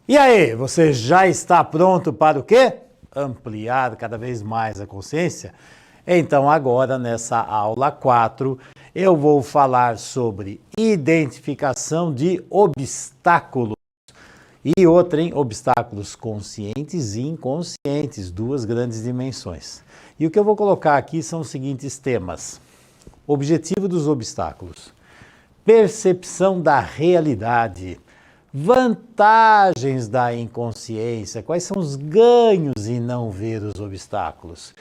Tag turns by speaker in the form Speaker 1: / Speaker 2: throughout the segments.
Speaker 1: E aí, você já está pronto para o quê? Ampliar cada vez mais a consciência? Então agora nessa aula 4 eu vou falar sobre identificação de obstáculos. E outra, hein? Obstáculos conscientes e inconscientes, duas grandes dimensões. E o que eu vou colocar aqui são os seguintes temas. Objetivo dos obstáculos, percepção da realidade, vantagens da inconsciência, quais são os ganhos em não ver os obstáculos,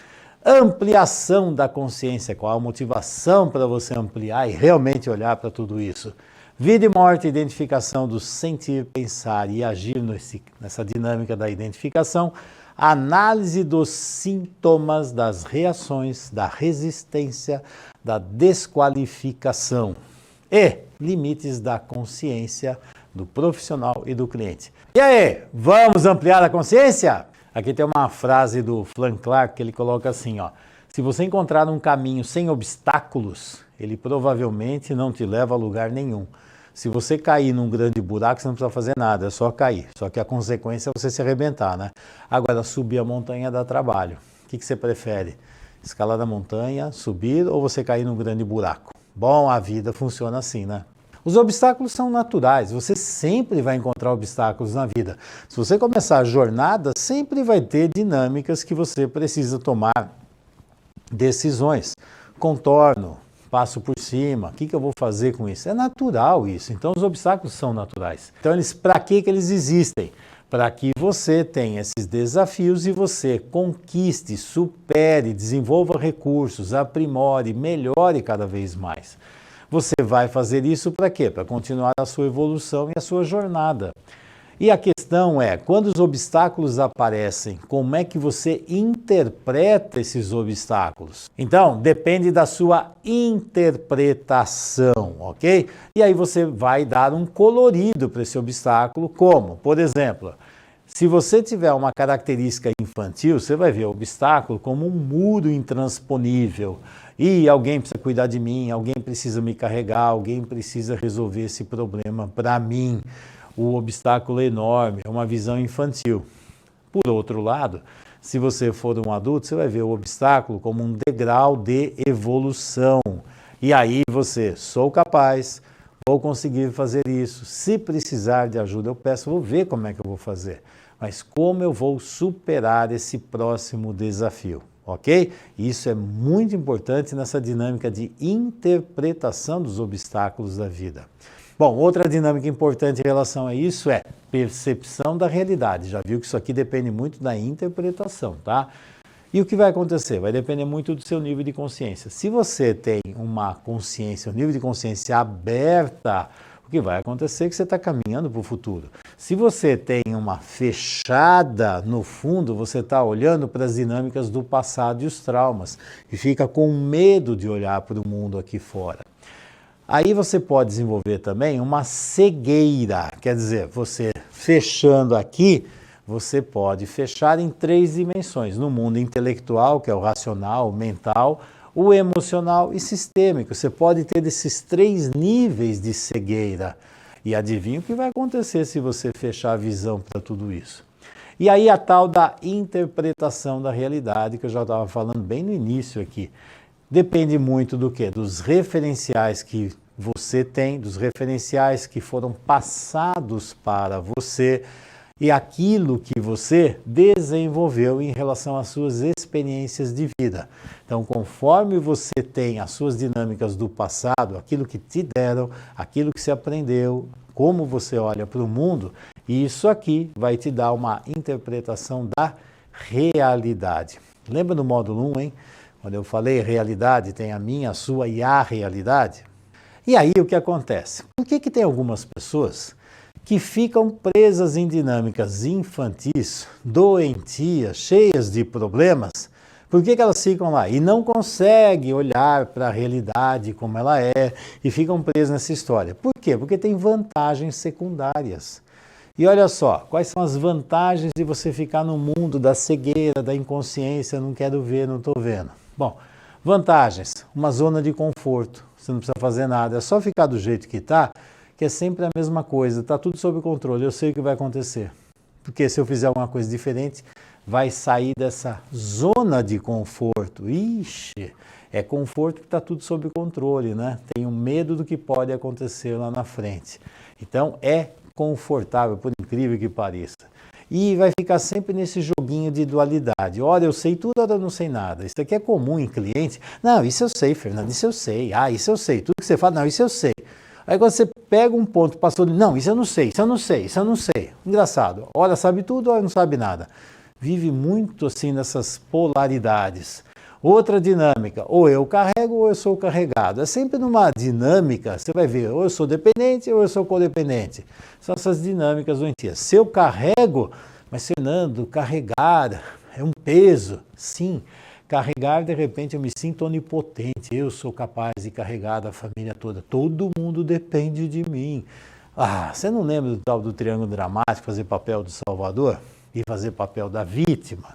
Speaker 1: ampliação da consciência, qual a motivação para você ampliar e realmente olhar para tudo isso, vida e morte, identificação do sentir, pensar e agir nessa dinâmica da identificação, análise dos sintomas, das reações, da resistência, da desqualificação e limites da consciência do profissional e do cliente. E aí, vamos ampliar a consciência? Aqui tem uma frase do Frank Clark que ele coloca assim, ó: se você encontrar um caminho sem obstáculos, ele provavelmente não te leva a lugar nenhum. Se você cair num grande buraco, você não precisa fazer nada, é só cair. Só que a consequência é você se arrebentar, né? Agora, subir a montanha dá trabalho. O que você prefere? Escalar a montanha, subir ou você cair num grande buraco? Bom, a vida funciona assim, né? Os obstáculos são naturais, você sempre vai encontrar obstáculos na vida. Se você começar a jornada, sempre vai ter dinâmicas que você precisa tomar decisões. Contorno, passo por cima, o que eu vou fazer com isso? É natural isso, então os obstáculos são naturais. Então, para que eles existem? Para que você tenha esses desafios e você conquiste, supere, desenvolva recursos, aprimore, melhore cada vez mais. Você vai fazer isso para quê? Para continuar a sua evolução e a sua jornada. E a questão é, quando os obstáculos aparecem, como é que você interpreta esses obstáculos? Então, depende da sua interpretação, ok? E aí você vai dar um colorido para esse obstáculo, como, por exemplo, se você tiver uma característica infantil, você vai ver o obstáculo como um muro intransponível. E alguém precisa cuidar de mim, alguém precisa me carregar, alguém precisa resolver esse problema para mim. O obstáculo é enorme, é uma visão infantil. Por outro lado, se você for um adulto, você vai ver o obstáculo como um degrau de evolução. E aí você, sou capaz, vou conseguir fazer isso. Se precisar de ajuda, eu peço, vou ver como é que eu vou fazer. Mas como eu vou superar esse próximo desafio, ok? Isso é muito importante nessa dinâmica de interpretação dos obstáculos da vida. Bom, outra dinâmica importante em relação a isso é percepção da realidade. Já viu que isso aqui depende muito da interpretação, tá? E o que vai acontecer? Vai depender muito do seu nível de consciência. Se você tem uma consciência, um nível de consciência aberta, o que vai acontecer é que você está caminhando para o futuro. Se você tem uma fechada, no fundo, você está olhando para as dinâmicas do passado e os traumas e fica com medo de olhar para o mundo aqui fora. Aí você pode desenvolver também uma cegueira, quer dizer, você fechando aqui, você pode fechar em 3 dimensões, no mundo intelectual, que é o racional, o mental, o emocional e sistêmico. Você pode ter esses 3 níveis de cegueira. E adivinha o que vai acontecer se você fechar a visão para tudo isso? E aí a tal da interpretação da realidade, que eu já estava falando bem no início aqui. Depende muito do quê? Dos referenciais que você tem, dos referenciais que foram passados para você e aquilo que você desenvolveu em relação às suas experiências de vida. Então, conforme você tem as suas dinâmicas do passado, aquilo que te deram, aquilo que você aprendeu, como você olha para o mundo, isso aqui vai te dar uma interpretação da realidade. Lembra do módulo 1, hein? Quando eu falei realidade, tem a minha, a sua e a realidade. E aí o que acontece? Por que tem algumas pessoas que ficam presas em dinâmicas infantis, doentias, cheias de problemas? Por que elas ficam lá e não conseguem olhar para a realidade como ela é e ficam presas nessa história? Por quê? Porque tem vantagens secundárias. E olha só, quais são as vantagens de você ficar no mundo da cegueira, da inconsciência, não quero ver, não estou vendo? Bom, vantagens, uma zona de conforto, você não precisa fazer nada, é só ficar do jeito que está, que é sempre a mesma coisa, está tudo sob controle, eu sei o que vai acontecer. Porque se eu fizer alguma coisa diferente, vai sair dessa zona de conforto. Ixi, é conforto que está tudo sob controle, né? Tenho medo do que pode acontecer lá na frente. Então, é confortável, por incrível que pareça. E vai ficar sempre nesse joguinho de dualidade. Olha, eu sei tudo, olha, eu não sei nada. Isso aqui é comum em cliente. Não, isso eu sei, Fernando, isso eu sei. Ah, isso eu sei. Tudo que você fala, não, isso eu sei. Aí quando você pega um ponto, passou, não, isso eu não sei, isso eu não sei, isso eu não sei. Engraçado, ora sabe tudo, ora não sabe nada. Vive muito assim nessas polaridades. Outra dinâmica, ou eu carrego ou eu sou carregado. É sempre numa dinâmica, você vai ver, ou eu sou dependente ou eu sou codependente. São essas dinâmicas doentias. Se eu carrego, mas Fernando, carregar é um peso. Sim, carregar, de repente eu me sinto onipotente, eu sou capaz de carregar a família toda. Todo mundo depende de mim. Ah, você não lembra do tal do triângulo dramático, fazer papel do salvador e fazer papel da vítima?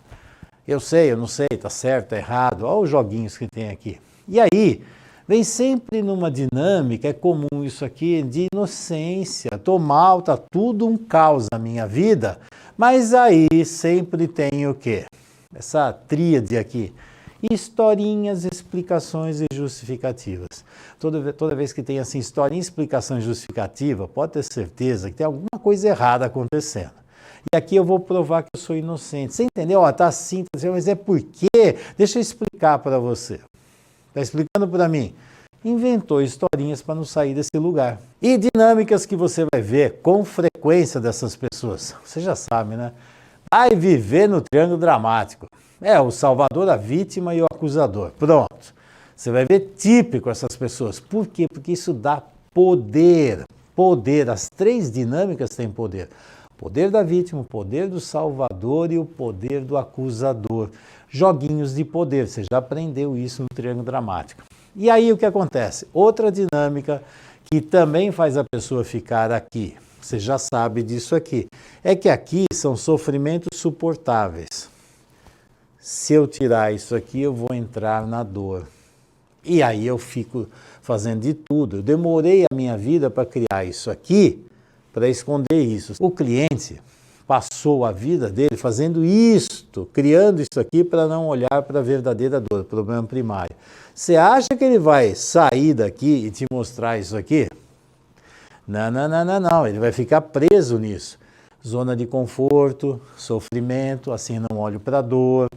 Speaker 1: Eu sei, eu não sei, tá certo, tá errado, olha os joguinhos que tem aqui. E aí, vem sempre numa dinâmica, é comum isso aqui, de inocência, tô mal, tá tudo um caos na minha vida, mas aí sempre tem o quê? Essa tríade aqui, historinhas, explicações e justificativas. Toda vez que tem assim, historinha, explicação e justificativa, pode ter certeza que tem alguma coisa errada acontecendo. E aqui eu vou provar que eu sou inocente. Você entendeu? Tá assim, mas é por quê? Deixa eu explicar para você. Está explicando para mim? Inventou historinhas para não sair desse lugar. E dinâmicas que você vai ver com frequência dessas pessoas. Você já sabe, né? Vai viver no triângulo dramático. É o salvador, a vítima e o acusador. Pronto. Você vai ver típico essas pessoas. Por quê? Porque isso dá poder. Poder. As três dinâmicas têm poder. Poder da vítima, o poder do salvador e o poder do acusador. Joguinhos de poder, você já aprendeu isso no triângulo dramático. E aí o que acontece? Outra dinâmica que também faz a pessoa ficar aqui, você já sabe disso aqui, é que aqui são sofrimentos suportáveis. Se eu tirar isso aqui, eu vou entrar na dor. E aí eu fico fazendo de tudo. Eu demorei a minha vida para criar isso aqui, para esconder isso. O cliente passou a vida dele fazendo isto, criando isso aqui para não olhar para a verdadeira dor, o problema primário. Você acha que ele vai sair daqui e te mostrar isso aqui? Não, não, não, não, não. Ele vai ficar preso nisso. Zona de conforto, sofrimento, assim não olho para a dor.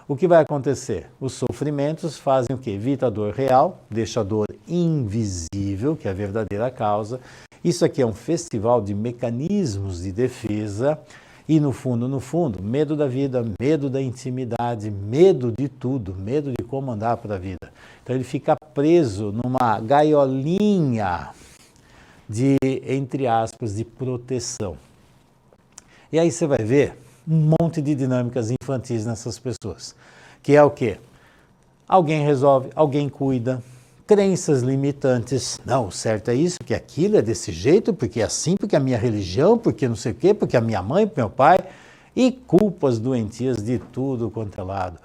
Speaker 1: O que vai acontecer? Os sofrimentos fazem o quê? Evita a dor real, deixa a dor invisível, que é a verdadeira causa. Isso aqui é um festival de mecanismos de defesa e, no fundo, medo da vida, medo da intimidade, medo de tudo, medo de como andar para a vida. Então ele fica preso numa gaiolinha de, entre aspas, de proteção. E aí você vai ver um monte de dinâmicas infantis nessas pessoas, que é o quê? Alguém resolve, alguém cuida, crenças limitantes. Não, o certo é isso, que aquilo é desse jeito, porque é assim, porque é a minha religião, porque não sei o quê, porque a minha mãe, porque meu pai, e culpas doentias de tudo quanto é lado.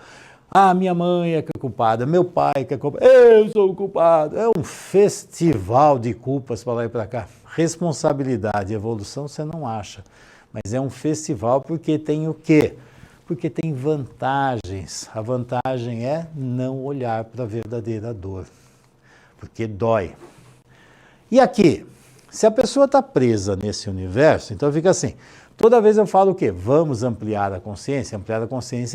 Speaker 1: Ah, minha mãe é que é culpada, meu pai que é culpado, eu sou o culpado. É um festival de culpas para lá e para cá. Responsabilidade e evolução você não acha, mas é um festival porque tem o quê? Porque tem vantagens. A vantagem é não olhar para a verdadeira dor, porque dói. E aqui, se a pessoa está presa nesse universo, então fica assim, toda vez eu falo o quê? Vamos ampliar a consciência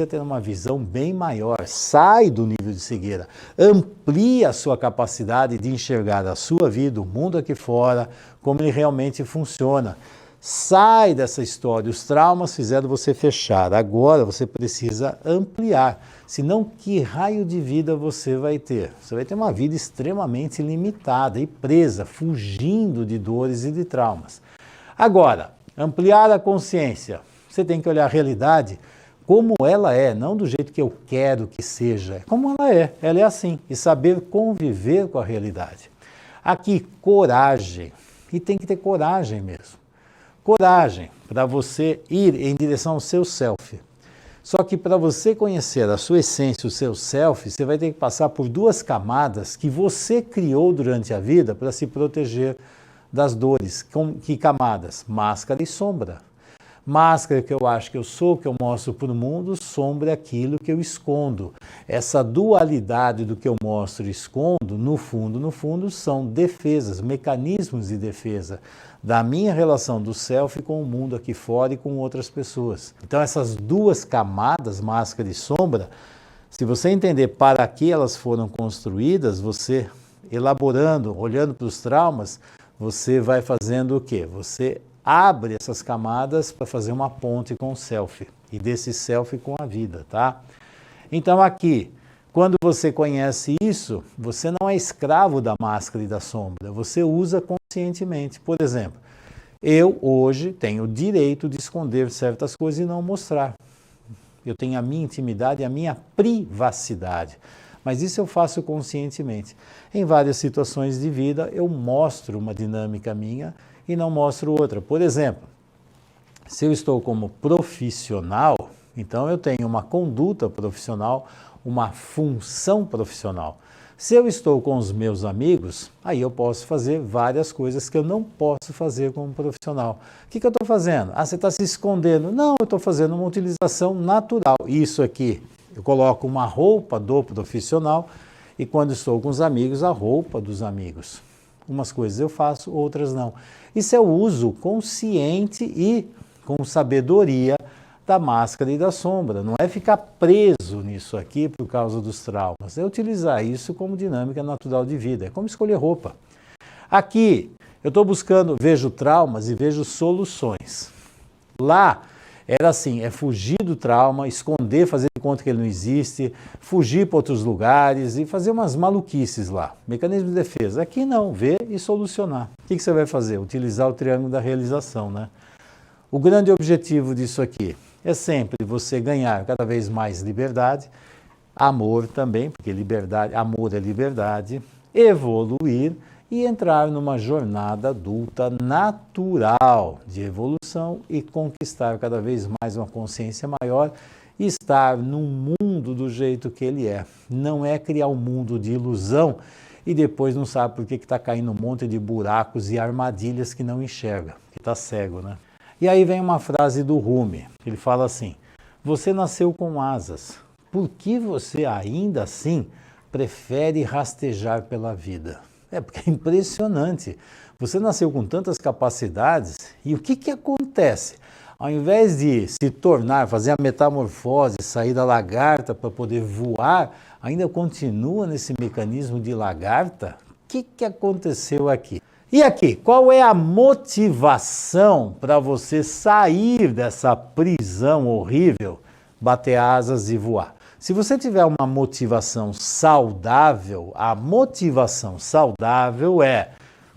Speaker 1: é ter uma visão bem maior, sai do nível de cegueira, amplia a sua capacidade de enxergar a sua vida, o mundo aqui fora, como ele realmente funciona. Sai dessa história, os traumas fizeram você fechar, agora você precisa ampliar, senão que raio de vida você vai ter? Você vai ter uma vida extremamente limitada e presa, fugindo de dores e de traumas. Agora, ampliar a consciência, você tem que olhar a realidade como ela é, não do jeito que eu quero que seja, como ela é assim, e saber conviver com a realidade. Aqui, coragem, e tem que ter coragem mesmo. Coragem para você ir em direção ao seu self. Só que para você conhecer a sua essência, o seu self, você vai ter que passar por duas camadas que você criou durante a vida para se proteger das dores. Que camadas? Máscara e sombra. Máscara que eu acho que eu sou, que eu mostro para o mundo, sombra é aquilo que eu escondo. Essa dualidade do que eu mostro e escondo, no fundo, são defesas, mecanismos de defesa da minha relação do self com o mundo aqui fora e com outras pessoas. Então essas duas camadas, máscara e sombra, se você entender para que elas foram construídas, você elaborando, olhando para os traumas, você vai fazendo o quê? Você abre essas camadas para fazer uma ponte com o self, e desse self com a vida, tá? Então aqui, quando você conhece isso, você não é escravo da máscara e da sombra, você usa conscientemente. Por exemplo, eu hoje tenho o direito de esconder certas coisas e não mostrar. Eu tenho a minha intimidade e a minha privacidade. Mas isso eu faço conscientemente. Em várias situações de vida, eu mostro uma dinâmica minha e não mostro outra. Por exemplo, se eu estou como profissional, então eu tenho uma conduta profissional, uma função profissional. Se eu estou com os meus amigos, aí eu posso fazer várias coisas que eu não posso fazer como profissional. O que eu estou fazendo? Ah, você está se escondendo. Não, eu estou fazendo uma utilização natural. Isso aqui, eu coloco uma roupa do profissional e quando estou com os amigos, a roupa dos amigos. Umas coisas eu faço, outras não. Isso é o uso consciente e com sabedoria da máscara e da sombra. Não é ficar preso nisso aqui por causa dos traumas. É utilizar isso como dinâmica natural de vida. É como escolher roupa. Aqui, eu estou buscando, vejo traumas e vejo soluções. Lá, era assim, é fugir do trauma, esconder, fazer de conta que ele não existe, fugir para outros lugares e fazer umas maluquices lá. Mecanismo de defesa. Aqui não, ver e solucionar. O que você vai fazer? Utilizar o triângulo da realização, né? O grande objetivo disso aqui é sempre você ganhar cada vez mais liberdade, amor também, porque liberdade, amor é liberdade, evoluir e entrar numa jornada adulta natural de evolução e conquistar cada vez mais uma consciência maior e estar num mundo do jeito que ele é. Não é criar um mundo de ilusão e depois não sabe por que está caindo um monte de buracos e armadilhas que não enxerga, que está cego, né? E aí vem uma frase do Rumi, ele fala assim, você nasceu com asas, por que você ainda assim prefere rastejar pela vida? É porque é impressionante, você nasceu com tantas capacidades e o que acontece? Ao invés de se tornar, fazer a metamorfose, sair da lagarta para poder voar, ainda continua nesse mecanismo de lagarta? O que aconteceu aqui? E aqui, qual é a motivação para você sair dessa prisão horrível, bater asas e voar? Se você tiver uma motivação saudável, a motivação saudável é,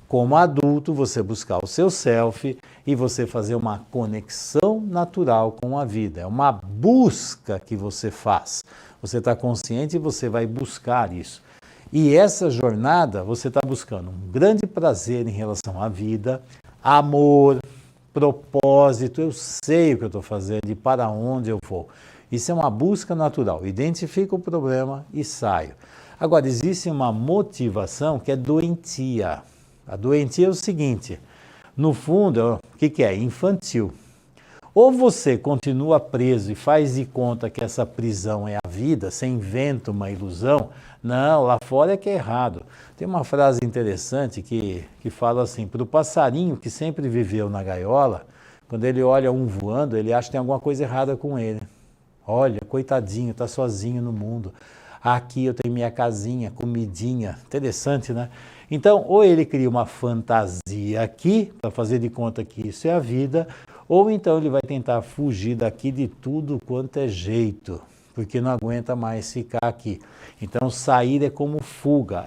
Speaker 1: como adulto, você buscar o seu self e você fazer uma conexão natural com a vida. É uma busca que você faz. Você está consciente e você vai buscar isso. E essa jornada, você está buscando um grande prazer em relação à vida, amor, propósito, eu sei o que eu estou fazendo e para onde eu vou. Isso é uma busca natural, identifico o problema e saio. Agora, existe uma motivação que é doentia. A doentia é o seguinte, no fundo, o que é? Infantil. Ou você continua preso e faz de conta que essa prisão é a vida, você inventa uma ilusão. Não, lá fora é que é errado. Tem uma frase interessante que fala assim, para o passarinho que sempre viveu na gaiola, quando ele olha um voando, ele acha que tem alguma coisa errada com ele. Olha, coitadinho, está sozinho no mundo. Aqui eu tenho minha casinha, comidinha. Interessante, né? Então, ou ele cria uma fantasia aqui, para fazer de conta que isso é a vida, ou então ele vai tentar fugir daqui de tudo quanto é jeito, porque não aguenta mais ficar aqui. Então, sair é como fuga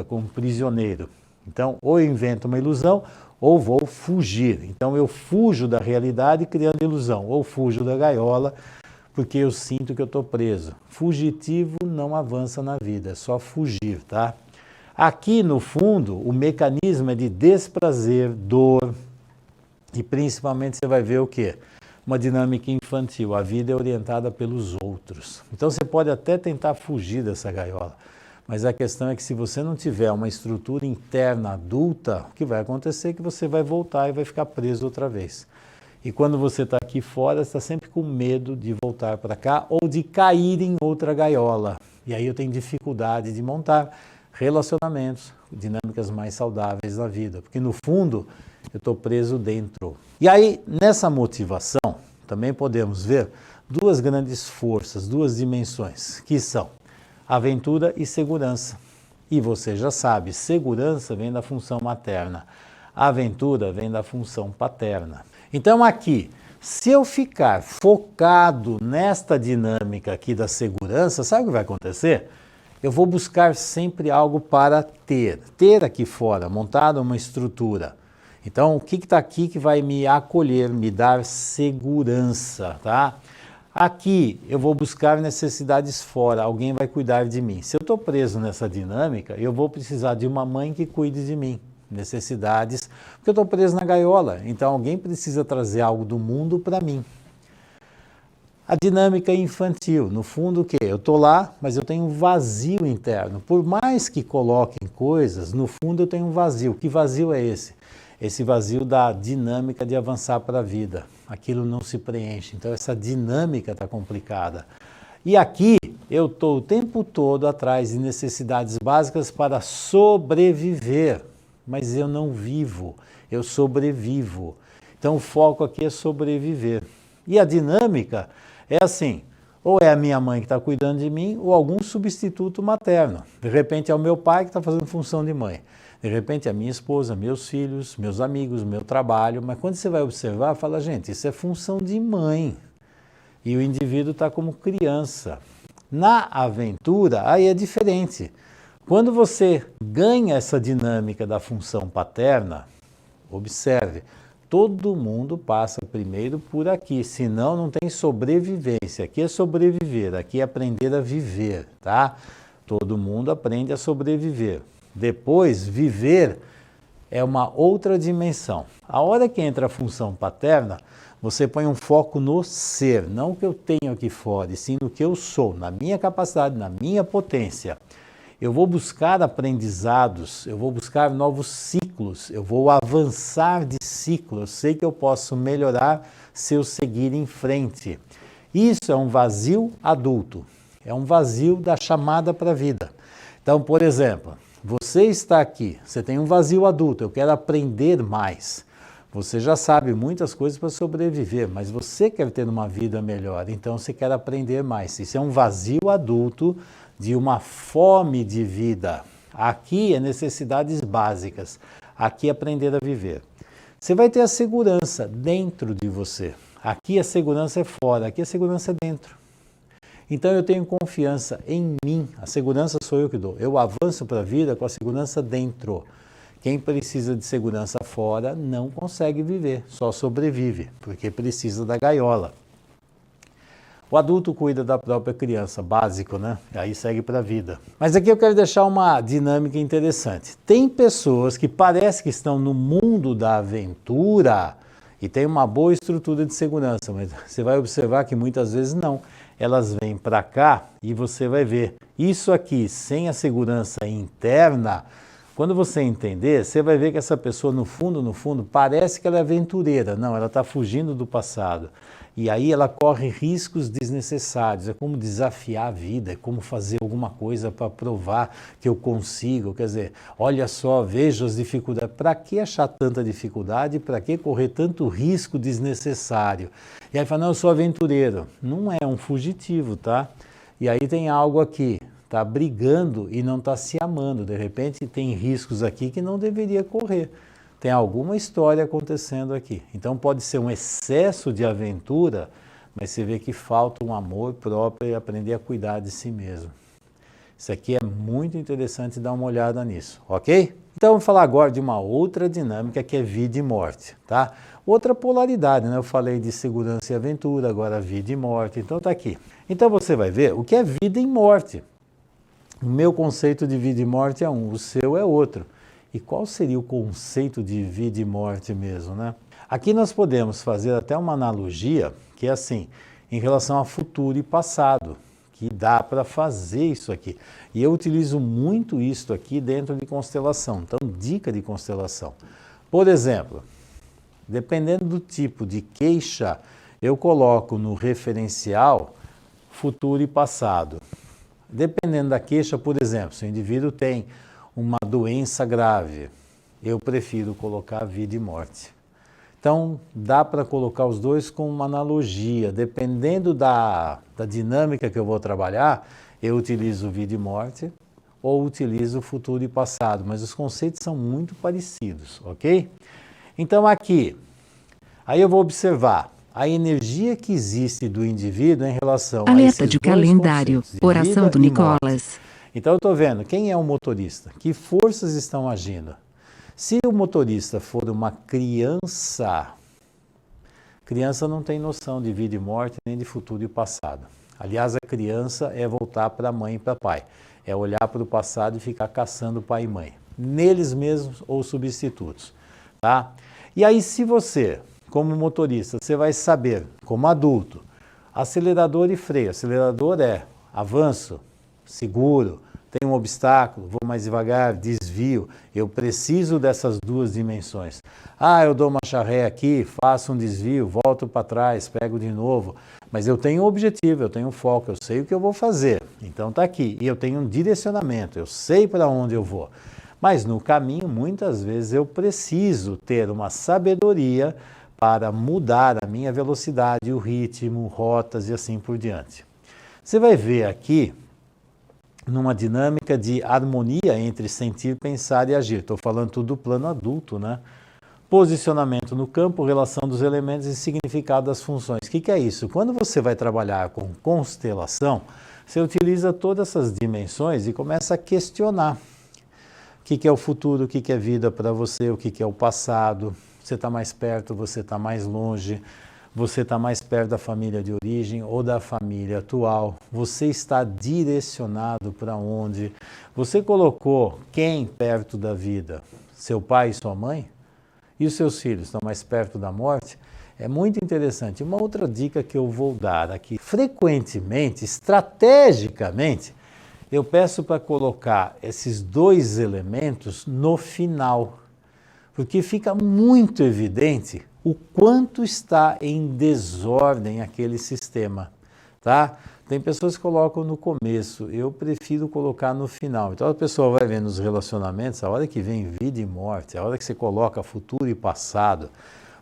Speaker 1: como prisioneiro. Então, ou eu invento uma ilusão, ou vou fugir. Então, eu fujo da realidade criando ilusão, ou fujo da gaiola, porque eu sinto que eu estou preso. Fugitivo não avança na vida, é só fugir, tá? Aqui, no fundo, o mecanismo é de desprazer, dor, e principalmente você vai ver o quê? Uma dinâmica infantil. A vida é orientada pelos outros. Então você pode até tentar fugir dessa gaiola, mas a questão é que se você não tiver uma estrutura interna adulta, o que vai acontecer é que você vai voltar e vai ficar preso outra vez. E quando você está aqui fora, você está sempre com medo de voltar para cá ou de cair em outra gaiola. E aí eu tenho dificuldade de montar relacionamentos, dinâmicas mais saudáveis na vida. Porque no fundo, eu estou preso dentro. E aí, nessa motivação, também podemos ver duas grandes forças, duas dimensões, que são aventura e segurança. E você já sabe, segurança vem da função materna, aventura vem da função paterna. Então aqui, se eu ficar focado nesta dinâmica aqui da segurança, sabe o que vai acontecer? Eu vou buscar sempre algo para ter aqui fora, montada uma estrutura. Então, o que está aqui que vai me acolher, me dar segurança, tá? Aqui eu vou buscar necessidades fora, alguém vai cuidar de mim. Se eu estou preso nessa dinâmica, eu vou precisar de uma mãe que cuide de mim. Necessidades, porque eu estou preso na gaiola, então alguém precisa trazer algo do mundo para mim. A dinâmica infantil, no fundo o quê? Eu estou lá, mas eu tenho um vazio interno. Por mais que coloquem coisas, no fundo eu tenho um vazio. Que vazio é esse? Esse vazio da dinâmica de avançar para a vida. Aquilo não se preenche, então essa dinâmica está complicada. E aqui eu estou o tempo todo atrás de necessidades básicas para sobreviver. Mas eu não vivo, eu sobrevivo. Então o foco aqui é sobreviver. E a dinâmica é assim, ou é a minha mãe que está cuidando de mim, ou algum substituto materno. De repente é o meu pai que está fazendo função de mãe. De repente é a minha esposa, meus filhos, meus amigos, meu trabalho. Mas quando você vai observar, fala, gente, isso é função de mãe. E o indivíduo está como criança. Na aventura, aí é diferente. Quando você ganha essa dinâmica da função paterna, observe, todo mundo passa primeiro por aqui, senão não tem sobrevivência. Aqui é sobreviver, aqui é aprender a viver, tá? Todo mundo aprende a sobreviver. Depois, viver é uma outra dimensão. A hora que entra a função paterna, você põe um foco no ser, não o que eu tenho aqui fora, e sim no que eu sou, na minha capacidade, na minha potência. Eu vou buscar aprendizados, eu vou buscar novos ciclos, eu vou avançar de ciclo, eu sei que eu posso melhorar se eu seguir em frente. Isso é um vazio adulto, é um vazio da chamada para a vida. Então, por exemplo, você está aqui, você tem um vazio adulto, eu quero aprender mais. Você já sabe muitas coisas para sobreviver, mas você quer ter uma vida melhor, então você quer aprender mais. Isso é um vazio adulto de uma fome de vida. Aqui é necessidades básicas, aqui é aprender a viver. Você vai ter a segurança dentro de você. Aqui a segurança é fora, aqui a segurança é dentro. Então eu tenho confiança em mim, a segurança sou eu que dou. Eu avanço para a vida com a segurança dentro. Quem precisa de segurança fora não consegue viver, só sobrevive, porque precisa da gaiola. O adulto cuida da própria criança, básico, né? Aí segue para a vida. Mas aqui eu quero deixar uma dinâmica interessante. Tem pessoas que parece que estão no mundo da aventura e tem uma boa estrutura de segurança, mas você vai observar que muitas vezes não. Elas vêm para cá e você vai ver. Isso aqui, sem a segurança interna, quando você entender, você vai ver que essa pessoa, no fundo, parece que ela é aventureira. Não, ela está fugindo do passado. E aí ela corre riscos desnecessários. É como desafiar a vida, é como fazer alguma coisa para provar que eu consigo. Quer dizer, olha só, veja as dificuldades. Para que achar tanta dificuldade? Para que correr tanto risco desnecessário? E aí fala, não, eu sou aventureiro. Não é um fugitivo, tá? E aí tem algo aqui. Está brigando e não está se amando. De repente tem riscos aqui que não deveria correr. Tem alguma história acontecendo aqui. Então pode ser um excesso de aventura, mas você vê que falta um amor próprio e aprender a cuidar de si mesmo. Isso aqui é muito interessante dar uma olhada nisso, ok? Então vamos falar agora de uma outra dinâmica que é vida e morte, tá? Outra polaridade, né? Eu falei de segurança e aventura, agora vida e morte, então tá aqui. Então você vai ver o que é vida e morte. O meu conceito de vida e morte é um, o seu é outro. E qual seria o conceito de vida e morte mesmo, né? Aqui nós podemos fazer até uma analogia, que é assim, em relação a futuro e passado, que dá para fazer isso aqui. E eu utilizo muito isso aqui dentro de constelação, então dica de constelação. Por exemplo, Dependendo do tipo de queixa, eu coloco no referencial futuro e passado. Dependendo da queixa, por exemplo, se o indivíduo tem uma doença grave, eu prefiro colocar vida e morte. Então, dá para colocar os dois com uma analogia. Dependendo da dinâmica que eu vou trabalhar, eu utilizo vida e morte ou utilizo futuro e passado, mas os conceitos são muito parecidos, ok? Então, aqui, aí eu vou observar a energia que existe do indivíduo em relação a
Speaker 2: Alerta
Speaker 1: esses
Speaker 2: de
Speaker 1: dois
Speaker 2: calendário,
Speaker 1: conceitos, de
Speaker 2: oração
Speaker 1: vida
Speaker 2: do
Speaker 1: e morte.
Speaker 2: Nicolas.
Speaker 1: Então eu estou vendo quem é o motorista, que forças estão agindo. Se o motorista for uma criança não tem noção de vida e morte, nem de futuro e passado. Aliás, a criança é voltar para a mãe e para o pai. É olhar para o passado e ficar caçando pai e mãe. Neles mesmos ou substitutos. Tá? E aí, se você, como motorista, você vai saber, como adulto, acelerador e freio. Acelerador é avanço, seguro, tem um obstáculo, vou mais devagar, desvio. Eu preciso dessas duas dimensões. Ah, eu dou uma charré aqui, faço um desvio, volto para trás, pego de novo. Mas eu tenho um objetivo, eu tenho um foco, eu sei o que eu vou fazer. Então está aqui. E eu tenho um direcionamento, eu sei para onde eu vou. Mas no caminho, muitas vezes, eu preciso ter uma sabedoria para mudar a minha velocidade, o ritmo, rotas e assim por diante. Você vai ver aqui, numa dinâmica de harmonia entre sentir, pensar e agir. Estou falando tudo do plano adulto, né? Posicionamento no campo, relação dos elementos e significado das funções. O que é isso? Quando você vai trabalhar com constelação, você utiliza todas essas dimensões e começa a questionar. O que é o futuro, o que é vida para você, o que é o passado. Você está mais perto, você está mais longe, você está mais perto da família de origem ou da família atual. Você está direcionado para onde? Você colocou quem perto da vida? Seu pai e sua mãe? E os seus filhos estão mais perto da morte? É muito interessante. Uma outra dica que eu vou dar aqui. Frequentemente, estrategicamente, eu peço para colocar esses dois elementos no final, porque fica muito evidente o quanto está em desordem aquele sistema, tá? Tem pessoas que colocam no começo, eu prefiro colocar no final. Então a pessoa vai vendo os relacionamentos, a hora que vem vida e morte, a hora que você coloca futuro e passado,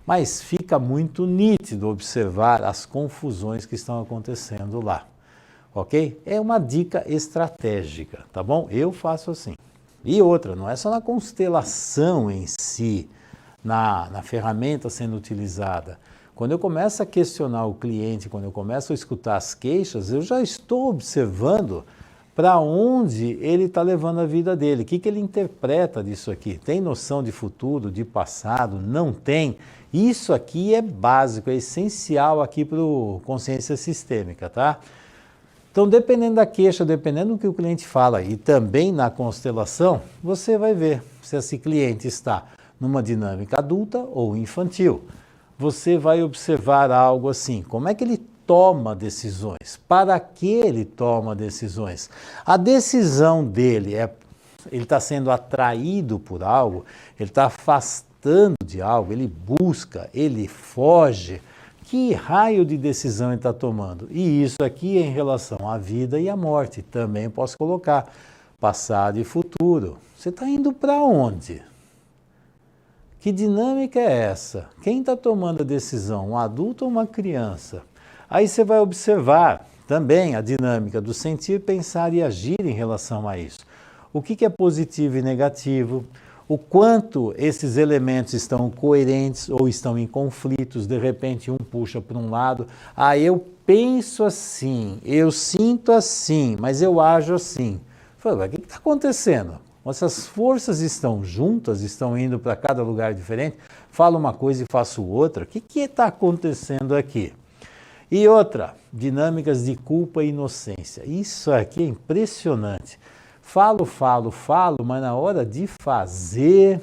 Speaker 1: mas fica muito nítido observar as confusões que estão acontecendo lá. Ok? É uma dica estratégica, tá bom? Eu faço assim. E outra, não é só na constelação em si, na ferramenta sendo utilizada. Quando eu começo a questionar o cliente, quando eu começo a escutar as queixas, eu já estou observando para onde ele está levando a vida dele, o que ele interpreta disso aqui. Tem noção de futuro, de passado? Não tem? Isso aqui é básico, é essencial aqui para o consciência sistêmica, tá? Então, dependendo da queixa, dependendo do que o cliente fala e também na constelação, você vai ver se esse cliente está numa dinâmica adulta ou infantil. Você vai observar algo assim, como é que ele toma decisões? Para que ele toma decisões? A decisão dele ele está sendo atraído por algo, ele está afastando de algo, ele busca, ele foge. Que raio de decisão ele está tomando? E isso aqui é em relação à vida e à morte. Também posso colocar passado e futuro. Você está indo para onde? Que dinâmica é essa? Quem está tomando a decisão? Um adulto ou uma criança? Aí você vai observar também a dinâmica do sentir, pensar e agir em relação a isso. O que é positivo e negativo? O quanto esses elementos estão coerentes ou estão em conflitos, de repente um puxa para um lado, eu penso assim, eu sinto assim, mas eu ajo assim. Fala, o que está acontecendo? Essas forças estão juntas, estão indo para cada lugar diferente, falo uma coisa e faço outra, o que está acontecendo aqui? E outra, dinâmicas de culpa e inocência. Isso aqui é impressionante. Falo, mas na hora de fazer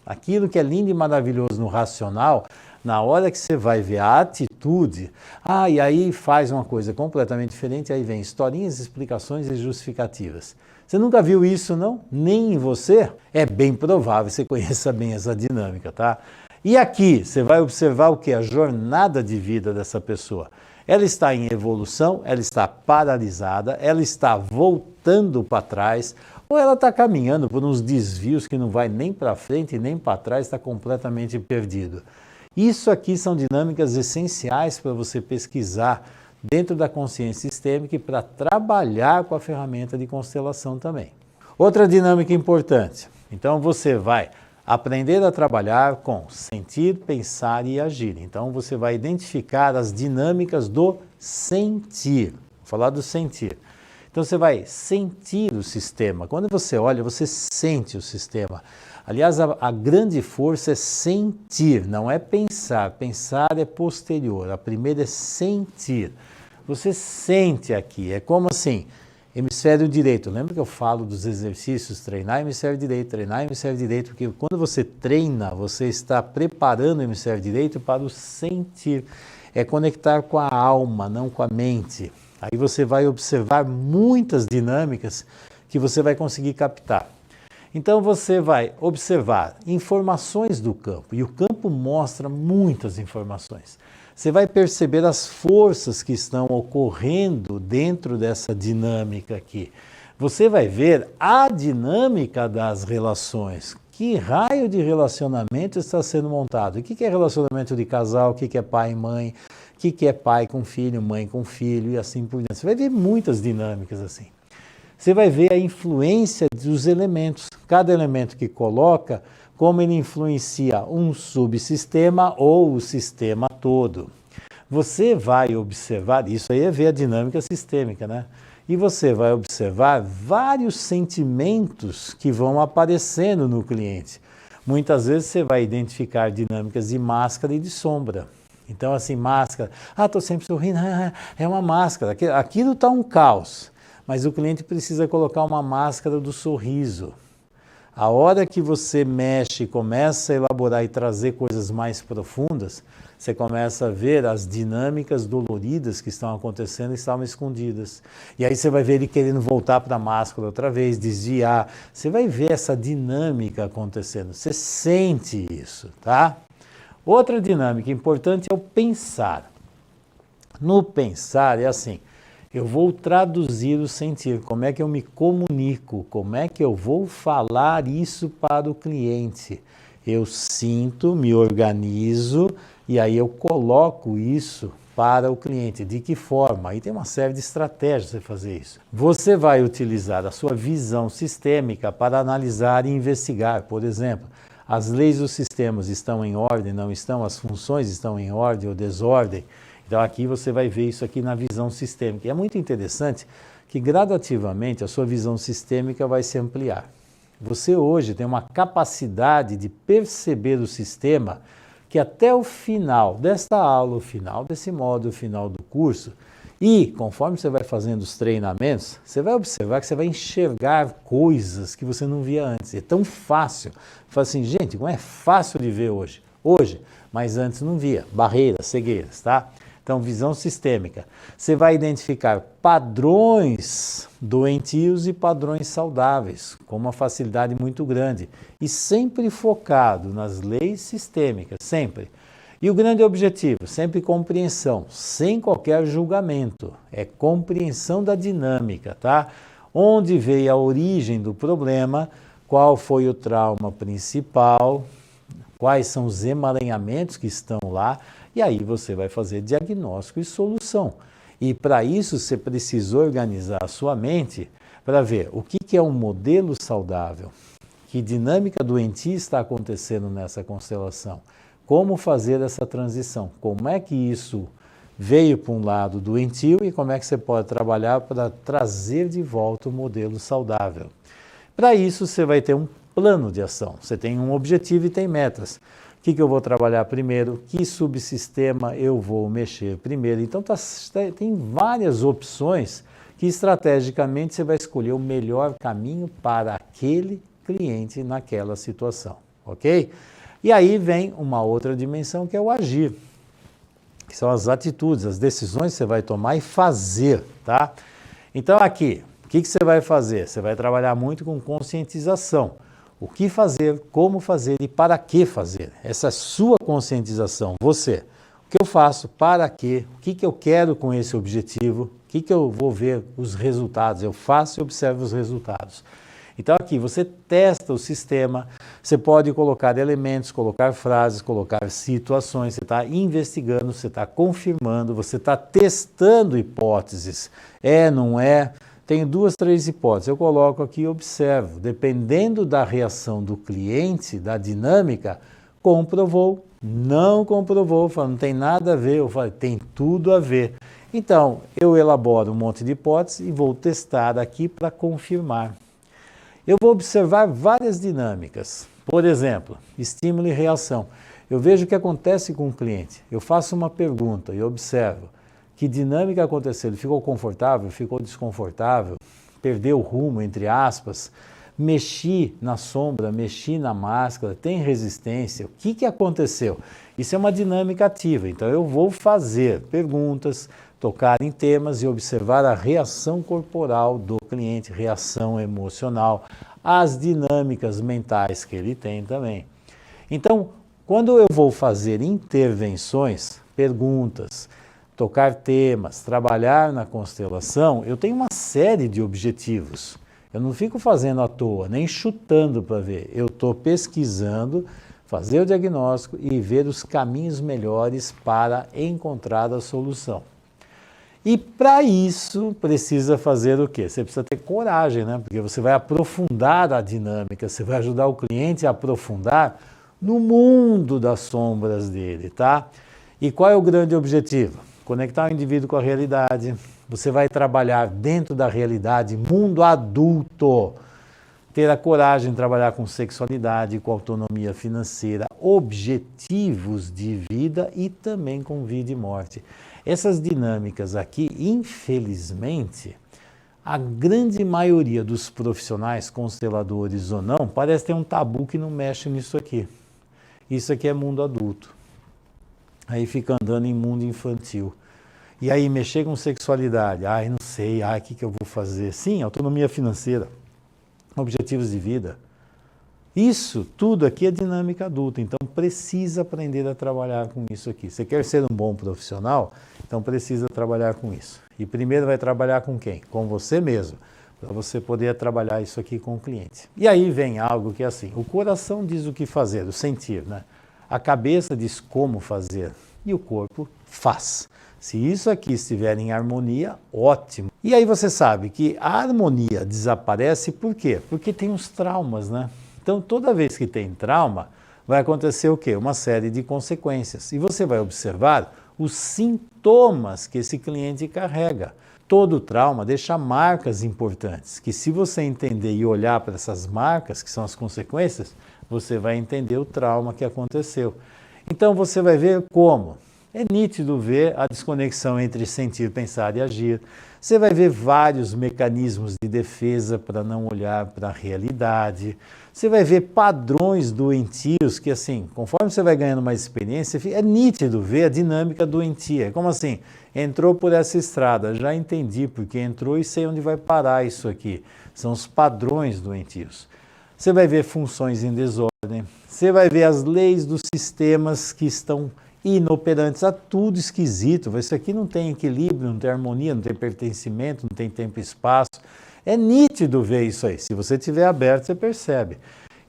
Speaker 1: aquilo que é lindo e maravilhoso no racional, na hora que você vai ver a atitude, e aí faz uma coisa completamente diferente, aí vem historinhas, explicações e justificativas. Você nunca viu isso, não? Nem em você? É bem provável que você conheça bem essa dinâmica, tá? E aqui você vai observar o que? A jornada de vida dessa pessoa. Ela está em evolução, ela está paralisada, ela está voltando para trás, ou ela está caminhando por uns desvios que não vai nem para frente nem para trás, está completamente perdido. Isso aqui são dinâmicas essenciais para você pesquisar dentro da consciência sistêmica e para trabalhar com a ferramenta de constelação também. Outra dinâmica importante, então você vai aprender a trabalhar com sentir, pensar e agir. Então você vai identificar as dinâmicas do sentir. Vou falar do sentir. Então você vai sentir o sistema. Quando você olha, você sente o sistema. Aliás, a grande força é sentir, não é pensar. Pensar é posterior. A primeira é sentir. Você sente aqui. É como assim, hemisfério direito. Lembra que eu falo dos exercícios, treinar hemisfério direito, porque quando você treina, você está preparando o hemisfério direito para o sentir. É conectar com a alma, não com a mente. Aí você vai observar muitas dinâmicas que você vai conseguir captar. Então você vai observar informações do campo, e o campo mostra muitas informações. Você vai perceber as forças que estão ocorrendo dentro dessa dinâmica aqui. Você vai ver a dinâmica das relações. Que raio de relacionamento está sendo montado? O que é relacionamento de casal? O que é pai e mãe? O que é pai com filho, mãe com filho e assim por diante? Você vai ver muitas dinâmicas assim. Você vai ver a influência dos elementos. Cada elemento que coloca, como ele influencia um subsistema ou o sistema todo. Você vai observar, isso aí é ver a dinâmica sistêmica, né? E você vai observar vários sentimentos que vão aparecendo no cliente. Muitas vezes você vai identificar dinâmicas de máscara e de sombra. Então, assim, máscara, estou sempre sorrindo, é uma máscara, aquilo está um caos. Mas o cliente precisa colocar uma máscara do sorriso. A hora que você mexe, começa a elaborar e trazer coisas mais profundas, você começa a ver as dinâmicas doloridas que estão acontecendo e estavam escondidas. E aí você vai ver ele querendo voltar para a máscara outra vez, desviar. Você vai ver essa dinâmica acontecendo. Você sente isso, tá? Outra dinâmica importante é o pensar. No pensar é assim, eu vou traduzir o sentir, como é que eu me comunico, como é que eu vou falar isso para o cliente. Eu sinto, me organizo e aí eu coloco isso para o cliente. De que forma? Aí tem uma série de estratégias para você fazer isso. Você vai utilizar a sua visão sistêmica para analisar e investigar. Por exemplo, as leis dos sistemas estão em ordem, não estão? As funções estão em ordem ou desordem? Então aqui você vai ver isso aqui na visão sistêmica. E é muito interessante que gradativamente a sua visão sistêmica vai se ampliar. Você hoje tem uma capacidade de perceber o sistema que até o final desta aula, o final desse módulo, o final do curso, e conforme você vai fazendo os treinamentos, você vai observar que você vai enxergar coisas que você não via antes. É tão fácil. Fala assim, gente, como é fácil de ver hoje? Hoje, mas antes não via. Barreiras, cegueiras, tá? Então, visão sistêmica. Você vai identificar padrões doentios e padrões saudáveis, com uma facilidade muito grande. E sempre focado nas leis sistêmicas, sempre. E o grande objetivo, sempre compreensão, sem qualquer julgamento. É compreensão da dinâmica, tá? Onde veio a origem do problema, qual foi o trauma principal, quais são os emaranhamentos que estão lá, e aí você vai fazer diagnóstico e solução. E para isso você precisa organizar a sua mente para ver o que é um modelo saudável, que dinâmica doentia está acontecendo nessa constelação, como fazer essa transição, como é que isso veio para um lado doentio e como é que você pode trabalhar para trazer de volta o modelo saudável. Para isso você vai ter um plano de ação, você tem um objetivo e tem metas. O que eu vou trabalhar primeiro? Que subsistema eu vou mexer primeiro? Então, tem várias opções que estrategicamente você vai escolher o melhor caminho para aquele cliente naquela situação, ok? E aí vem uma outra dimensão que é o agir, que são as atitudes, as decisões que você vai tomar e fazer, tá? Então aqui, o que você vai fazer? Você vai trabalhar muito com conscientização. O que fazer, como fazer e para que fazer. Essa é a sua conscientização, você. O que eu faço, para quê, o que eu quero com esse objetivo, o que eu vou ver os resultados. Eu faço e observo os resultados. Então aqui você testa o sistema, você pode colocar elementos, colocar frases, colocar situações, você está investigando, você está confirmando, você está testando hipóteses. É, não é? Tenho 2, 3 hipóteses, eu coloco aqui e observo. Dependendo da reação do cliente, da dinâmica, comprovou, não comprovou, falo, não tem nada a ver, eu falo, tem tudo a ver. Então, eu elaboro um monte de hipóteses e vou testar aqui para confirmar. Eu vou observar várias dinâmicas. Por exemplo, estímulo e reação. Eu vejo o que acontece com o cliente. Eu faço uma pergunta e observo que dinâmica aconteceu. Ele ficou confortável, ficou desconfortável, perdeu o rumo, entre aspas. Mexi na sombra, mexi na máscara, tem resistência. O que aconteceu? Isso é uma dinâmica ativa. Então eu vou fazer perguntas, tocar em temas e observar a reação corporal do cliente, reação emocional, as dinâmicas mentais que ele tem também. Então, quando eu vou fazer intervenções, perguntas, tocar temas, trabalhar na constelação, eu tenho uma série de objetivos. Eu não fico fazendo à toa, nem chutando para ver. Eu estou pesquisando, fazer o diagnóstico e ver os caminhos melhores para encontrar a solução. E para isso precisa fazer o quê? Você precisa ter coragem, né? Porque você vai aprofundar a dinâmica, você vai ajudar o cliente a aprofundar no mundo das sombras dele, tá? E qual é o grande objetivo? Conectar o indivíduo com a realidade. Você vai trabalhar dentro da realidade, mundo adulto. Ter a coragem de trabalhar com sexualidade, com autonomia financeira, objetivos de vida e também com vida e morte. Essas dinâmicas aqui, infelizmente, a grande maioria dos profissionais, consteladores ou não, parece ter um tabu que não mexe nisso aqui. Isso aqui é mundo adulto. Aí fica andando em mundo infantil. E aí mexer com sexualidade, ai não sei, ai o que eu vou fazer? Sim, autonomia financeira, objetivos de vida. Isso tudo aqui é dinâmica adulta, então precisa aprender a trabalhar com isso aqui. Você quer ser um bom profissional? Então precisa trabalhar com isso. E primeiro vai trabalhar com quem? Com você mesmo, para você poder trabalhar isso aqui com o cliente. E aí vem algo que é assim, o coração diz o que fazer, o sentir, né? A cabeça diz como fazer e o corpo faz. Se isso aqui estiver em harmonia, ótimo. E aí você sabe que a harmonia desaparece por quê? Porque tem os traumas, né? Então, toda vez que tem trauma, vai acontecer o quê? Uma série de consequências. E você vai observar os sintomas que esse cliente carrega. Todo trauma deixa marcas importantes, que se você entender e olhar para essas marcas, que são as consequências, você vai entender o trauma que aconteceu. Então, você vai ver como. É nítido ver a desconexão entre sentir, pensar e agir. Você vai ver vários mecanismos de defesa para não olhar para a realidade. Você vai ver padrões doentios que, assim, conforme você vai ganhando mais experiência, é nítido ver a dinâmica doentia. É como assim, entrou por essa estrada, já entendi porque entrou e sei onde vai parar isso aqui. São os padrões doentios. Você vai ver funções em desordem. Você vai ver as leis dos sistemas que estão inoperantes, a tudo esquisito, isso aqui não tem equilíbrio, não tem harmonia, não tem pertencimento, não tem tempo e espaço. É nítido ver isso aí, se você estiver aberto você percebe.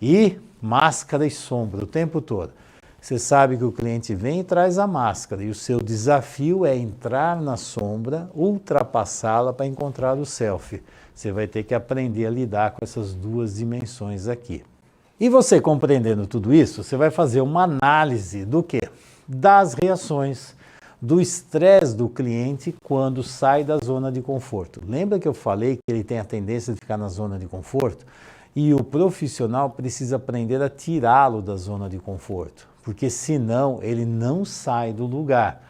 Speaker 1: E máscara e sombra o tempo todo. Você sabe que o cliente vem e traz a máscara e o seu desafio é entrar na sombra, ultrapassá-la para encontrar o selfie. Você vai ter que aprender a lidar com essas duas dimensões aqui. E você compreendendo tudo isso, você vai fazer uma análise do quê? Das reações, do estresse do cliente quando sai da zona de conforto. Lembra que eu falei que ele tem a tendência de ficar na zona de conforto? E o profissional precisa aprender a tirá-lo da zona de conforto, porque senão ele não sai do lugar.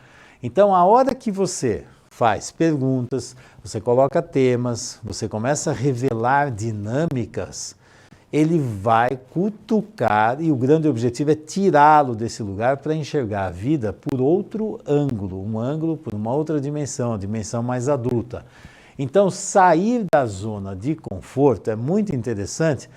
Speaker 1: Então, a hora que você faz perguntas, você coloca temas, você começa a revelar dinâmicas, ele vai cutucar e o grande objetivo é tirá-lo desse lugar para enxergar a vida por outro ângulo, um ângulo por uma outra dimensão, dimensão mais adulta. Então, sair da zona de conforto é muito interessante,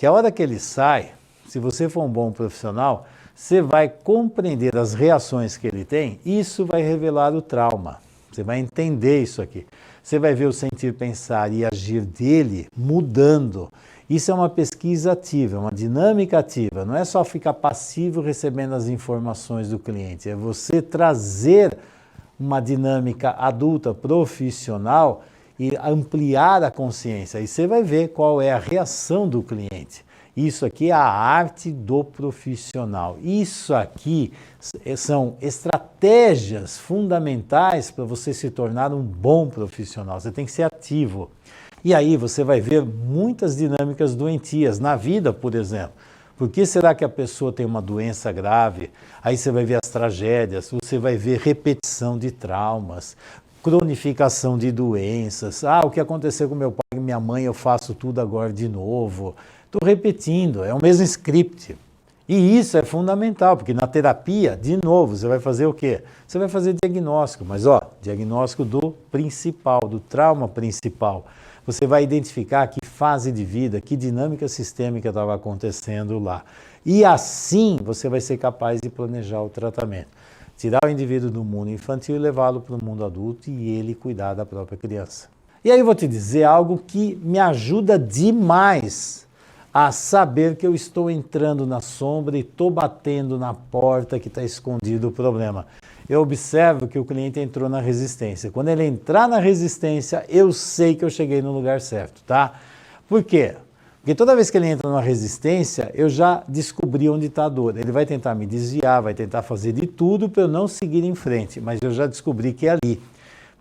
Speaker 1: que a hora que ele sai, se você for um bom profissional, você vai compreender as reações que ele tem, isso vai revelar o trauma. Você vai entender isso aqui. Você vai ver o sentir, pensar e agir dele mudando. Isso é uma pesquisa ativa, uma dinâmica ativa. Não é só ficar passivo recebendo as informações do cliente. É você trazer uma dinâmica adulta, profissional e ampliar a consciência. Aí você vai ver qual é a reação do cliente. Isso aqui é a arte do profissional. Isso aqui são estratégias fundamentais para você se tornar um bom profissional. Você tem que ser ativo. E aí você vai ver muitas dinâmicas doentias na vida, por exemplo. Por que será que a pessoa tem uma doença grave? Aí você vai ver as tragédias, você vai ver repetição de traumas, cronificação de doenças. Ah, o que aconteceu com meu pai e minha mãe, eu faço tudo agora de novo. Estou repetindo, é o mesmo script. E isso é fundamental, porque na terapia, de novo, você vai fazer o quê? Você vai fazer diagnóstico, mas diagnóstico do principal, do trauma principal. Você vai identificar que fase de vida, que dinâmica sistêmica estava acontecendo lá. E assim você vai ser capaz de planejar o tratamento. Tirar o indivíduo do mundo infantil e levá-lo para o mundo adulto e ele cuidar da própria criança. E aí eu vou te dizer algo que me ajuda demais a saber que eu estou entrando na sombra e estou batendo na porta que está escondido o problema. Eu observo que o cliente entrou na resistência. Quando ele entrar na resistência, eu sei que eu cheguei no lugar certo, tá? Por quê? Porque toda vez que ele entra numa resistência, eu já descobri onde está a dor. Ele vai tentar me desviar, vai tentar fazer de tudo para eu não seguir em frente, mas eu já descobri que é ali.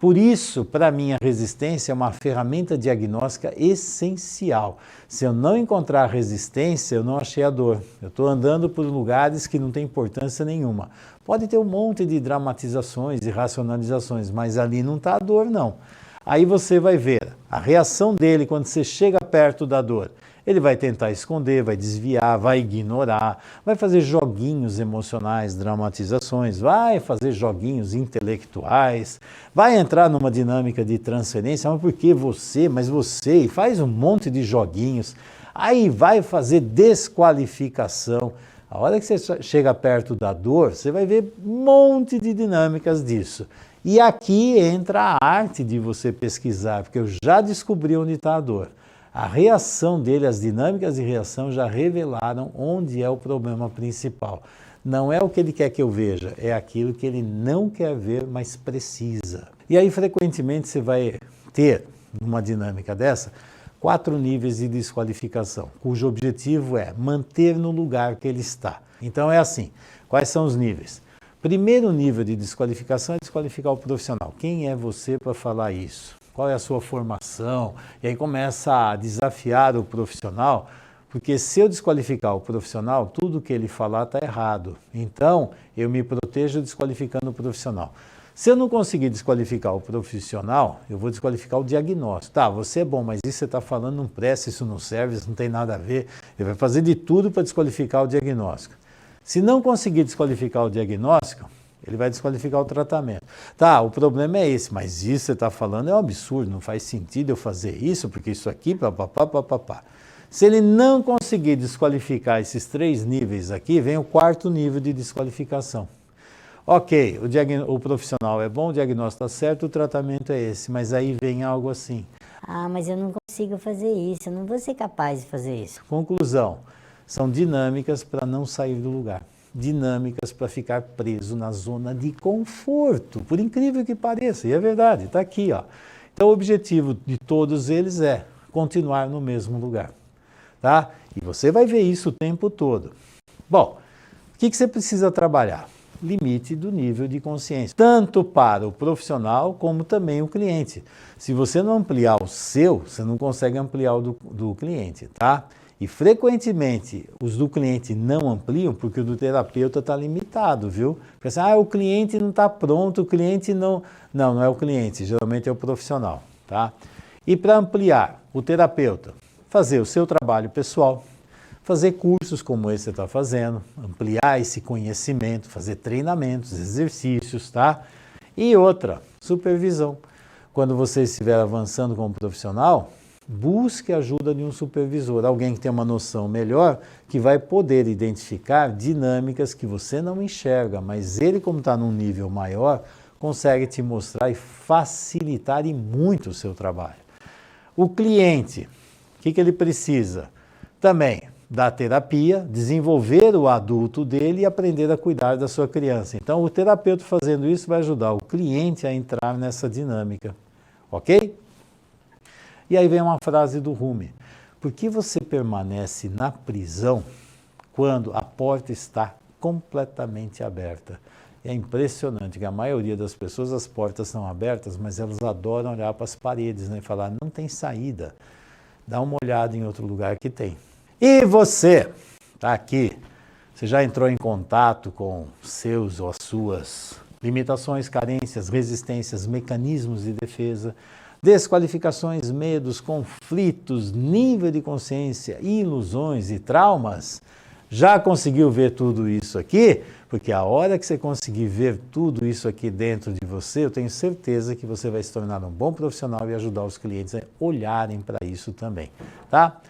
Speaker 1: Por isso, para mim, a resistência é uma ferramenta diagnóstica essencial. Se eu não encontrar a resistência, eu não achei a dor. Eu estou andando por lugares que não tem importância nenhuma. Pode ter um monte de dramatizações e racionalizações, mas ali não está a dor, não. Aí você vai ver a reação dele quando você chega perto da dor. Ele vai tentar esconder, vai desviar, vai ignorar, vai fazer joguinhos emocionais, dramatizações, vai fazer joguinhos intelectuais, vai entrar numa dinâmica de transferência, mas por que você, mas você, e faz um monte de joguinhos, aí vai fazer desqualificação. A hora que você chega perto da dor, você vai ver um monte de dinâmicas disso. E aqui entra a arte de você pesquisar, porque eu já descobri onde está a dor. A reação dele, as dinâmicas de reação já revelaram onde é o problema principal. Não é o que ele quer que eu veja, é aquilo que ele não quer ver, mas precisa. E aí, frequentemente, você vai ter, numa dinâmica dessa, 4 níveis de desqualificação, cujo objetivo é manter no lugar que ele está. Então é assim, quais são os níveis? Primeiro nível de desqualificação é desqualificar o profissional. Quem é você para falar isso? Qual é a sua formação? E aí começa a desafiar o profissional, porque se eu desqualificar o profissional, tudo que ele falar está errado. Então, eu me protejo desqualificando o profissional. Se eu não conseguir desqualificar o profissional, eu vou desqualificar o diagnóstico. Tá, você é bom, mas isso que você está falando não presta, isso não serve, isso não tem nada a ver. Ele vai fazer de tudo para desqualificar o diagnóstico. Se não conseguir desqualificar o diagnóstico, ele vai desqualificar o tratamento. Tá, o problema é esse, mas isso que você está falando é um absurdo, não faz sentido eu fazer isso, porque isso aqui, papapá. Se ele não conseguir desqualificar esses 3 níveis aqui, vem o 4º nível de desqualificação. Ok, o profissional é bom, o diagnóstico está certo, o tratamento é esse, mas aí vem algo assim.
Speaker 2: Ah, mas eu não consigo fazer isso, eu não vou ser capaz de fazer isso.
Speaker 1: Conclusão, são dinâmicas para não sair do lugar. Dinâmicas para ficar preso na zona de conforto, por incrível que pareça, e é verdade, está aqui, ó. Então o objetivo de todos eles é continuar no mesmo lugar, tá? E você vai ver isso o tempo todo. Bom, o que você precisa trabalhar? Limite do nível de consciência, tanto para o profissional como também o cliente. Se você não ampliar o seu, você não consegue ampliar o do cliente, tá? E frequentemente os do cliente não ampliam porque o do terapeuta está limitado, viu? Porque assim, o cliente não está pronto, o cliente não... Não é o cliente, geralmente é o profissional, tá? E para ampliar, o terapeuta, fazer o seu trabalho pessoal, fazer cursos como esse que você está fazendo, ampliar esse conhecimento, fazer treinamentos, exercícios, tá? E outra, supervisão. Quando você estiver avançando como profissional, busque a ajuda de um supervisor, alguém que tem uma noção melhor, que vai poder identificar dinâmicas que você não enxerga, mas ele, como está num nível maior, consegue te mostrar e facilitar e muito o seu trabalho. O cliente, o que ele precisa? Também da terapia, desenvolver o adulto dele e aprender a cuidar da sua criança. Então, o terapeuta fazendo isso vai ajudar o cliente a entrar nessa dinâmica, ok? E aí vem uma frase do Rumi: por que você permanece na prisão quando a porta está completamente aberta? É impressionante que a maioria das pessoas, as portas estão abertas, mas elas adoram olhar para as paredes, né, e falar, não tem saída, dá uma olhada em outro lugar que tem. E você, está aqui, você já entrou em contato com seus ou as suas limitações, carências, resistências, mecanismos de defesa, desqualificações, medos, conflitos, nível de consciência, ilusões e traumas? Já conseguiu ver tudo isso aqui? Porque a hora que você conseguir ver tudo isso aqui dentro de você, eu tenho certeza que você vai se tornar um bom profissional e ajudar os clientes a olharem para isso também, tá?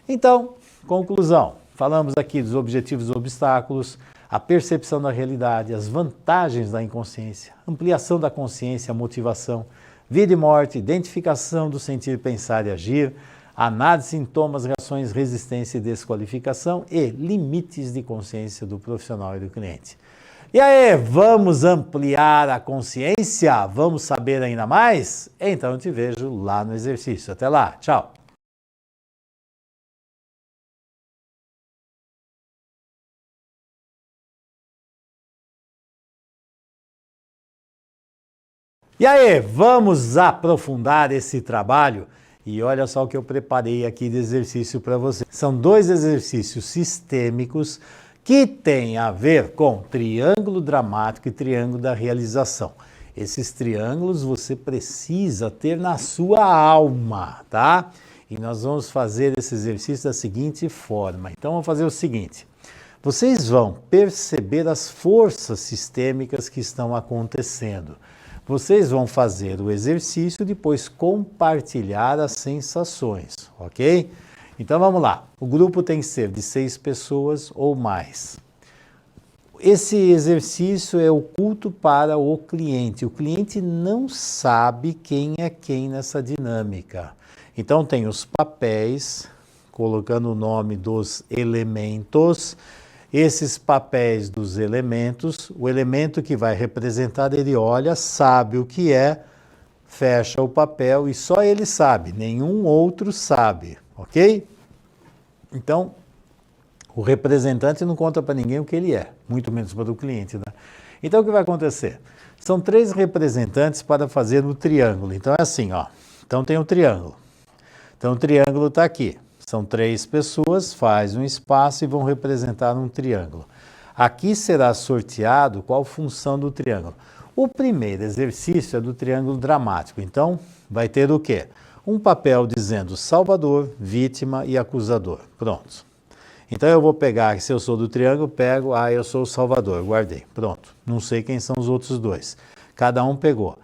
Speaker 1: Então, conclusão, falamos aqui dos objetivos e obstáculos, a percepção da realidade, as vantagens da inconsciência, ampliação da consciência, motivação, vida e morte, identificação do sentir, pensar e agir, análise, sintomas, reações, resistência e desqualificação e limites de consciência do profissional e do cliente. E aí, vamos ampliar a consciência? Vamos saber ainda mais? Então eu te vejo lá no exercício. Até lá, tchau! E aí, vamos aprofundar esse trabalho? E olha só o que eu preparei aqui de exercício para você. São 2 exercícios sistêmicos que têm a ver com triângulo dramático e triângulo da realização. Esses triângulos você precisa ter na sua alma, tá? E nós vamos fazer esse exercício da seguinte forma. Então, vamos fazer o seguinte. Vocês vão perceber as forças sistêmicas que estão acontecendo. Vocês vão fazer o exercício e depois compartilhar as sensações, ok? Então vamos lá. O grupo tem que ser de 6 pessoas ou mais. Esse exercício é oculto para o cliente. O cliente não sabe quem é quem nessa dinâmica. Então tem os papéis, colocando o nome dos elementos. Esses papéis dos elementos, o elemento que vai representar, ele olha, sabe o que é, fecha o papel e só ele sabe, nenhum outro sabe, ok? Então, o representante não conta para ninguém o que ele é, muito menos para o cliente, né? Então, o que vai acontecer? São 3 representantes para fazer o triângulo. Então, é assim, ó. Então, tem o triângulo. Então, o triângulo está aqui. São 3 pessoas, faz um espaço e vão representar um triângulo. Aqui será sorteado qual função do triângulo. O primeiro exercício é do triângulo dramático. Então, vai ter o quê? Um papel dizendo salvador, vítima e acusador. Pronto. Então, eu vou pegar, se eu sou do triângulo, pego, eu sou o salvador, guardei. Pronto. Não sei quem são os outros 2. Cada um pegou.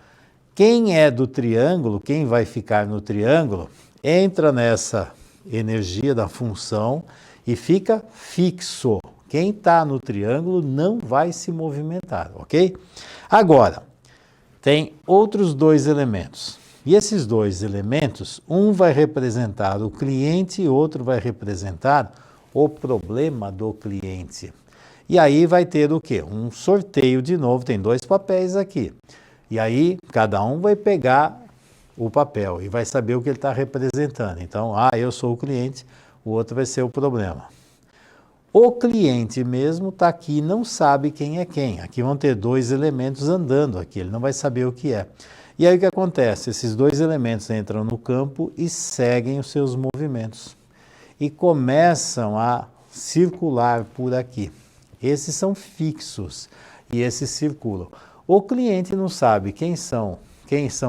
Speaker 1: Quem é do triângulo, quem vai ficar no triângulo, entra nessa energia da função e fica fixo. Quem está no triângulo não vai se movimentar, ok? Agora, tem outros 2 elementos. E esses 2 elementos, um vai representar o cliente e outro vai representar o problema do cliente. E aí vai ter o quê? Um sorteio de novo, tem 2 papéis aqui. E aí, cada um vai pegar o papel e vai saber o que ele está representando. Então, eu sou o cliente, o outro vai ser o problema. O cliente mesmo está aqui e não sabe quem é quem. Aqui vão ter 2 elementos andando aqui, ele não vai saber o que é. E aí o que acontece? Esses 2 elementos entram no campo e seguem os seus movimentos. E começam a circular por aqui. Esses são fixos e esses circulam. O cliente não sabe quem são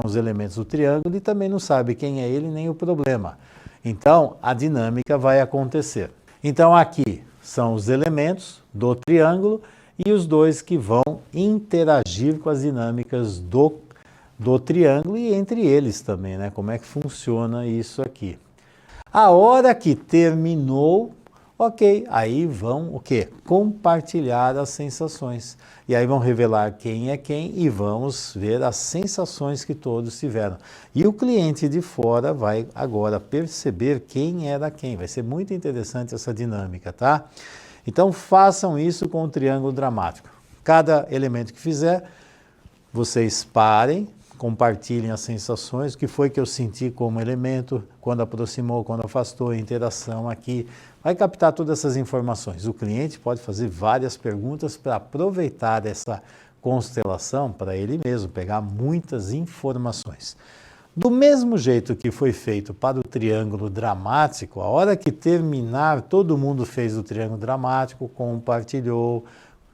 Speaker 1: os elementos do triângulo e também não sabe quem é ele nem o problema. Então, a dinâmica vai acontecer. Então, aqui são os elementos do triângulo e os 2 que vão interagir com as dinâmicas do triângulo e entre eles também, né? Como é que funciona isso aqui. A hora que terminou, ok, aí vão o quê? Compartilhar as sensações. E aí vão revelar quem é quem e vamos ver as sensações que todos tiveram. E o cliente de fora vai agora perceber quem era quem. Vai ser muito interessante essa dinâmica, tá? Então façam isso com o triângulo dramático. Cada elemento que fizer, vocês parem, compartilhem as sensações, o que foi que eu senti como elemento, quando aproximou, quando afastou, interação aqui. Vai captar todas essas informações. O cliente pode fazer várias perguntas para aproveitar essa constelação para ele mesmo, pegar muitas informações. Do mesmo jeito que foi feito para o triângulo dramático, a hora que terminar, todo mundo fez o triângulo dramático, compartilhou,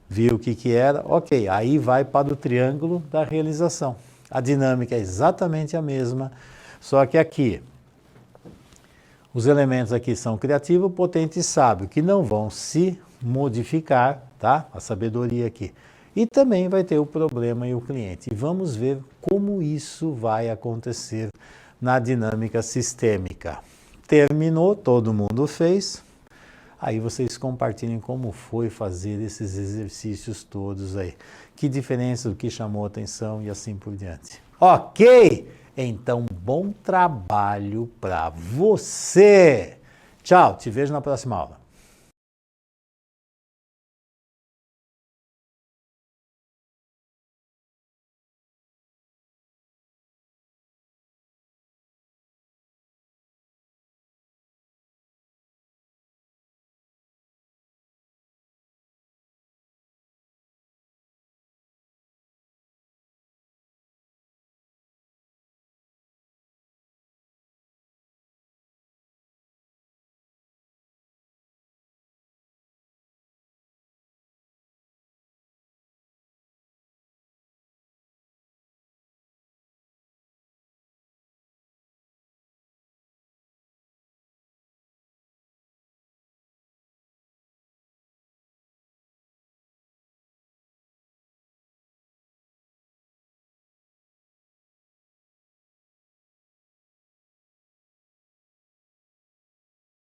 Speaker 1: viu o que era, ok, aí vai para o triângulo da realização. A dinâmica é exatamente a mesma, só que aqui, os elementos aqui são criativo, potente e sábio, que não vão se modificar, tá? A sabedoria aqui. E também vai ter o problema e o cliente. E vamos ver como isso vai acontecer na dinâmica sistêmica. Terminou, todo mundo fez. Aí vocês compartilhem como foi fazer esses exercícios todos aí. Que diferença, o que chamou a atenção e assim por diante. Ok? Então, bom trabalho para você. Tchau, te vejo na próxima aula.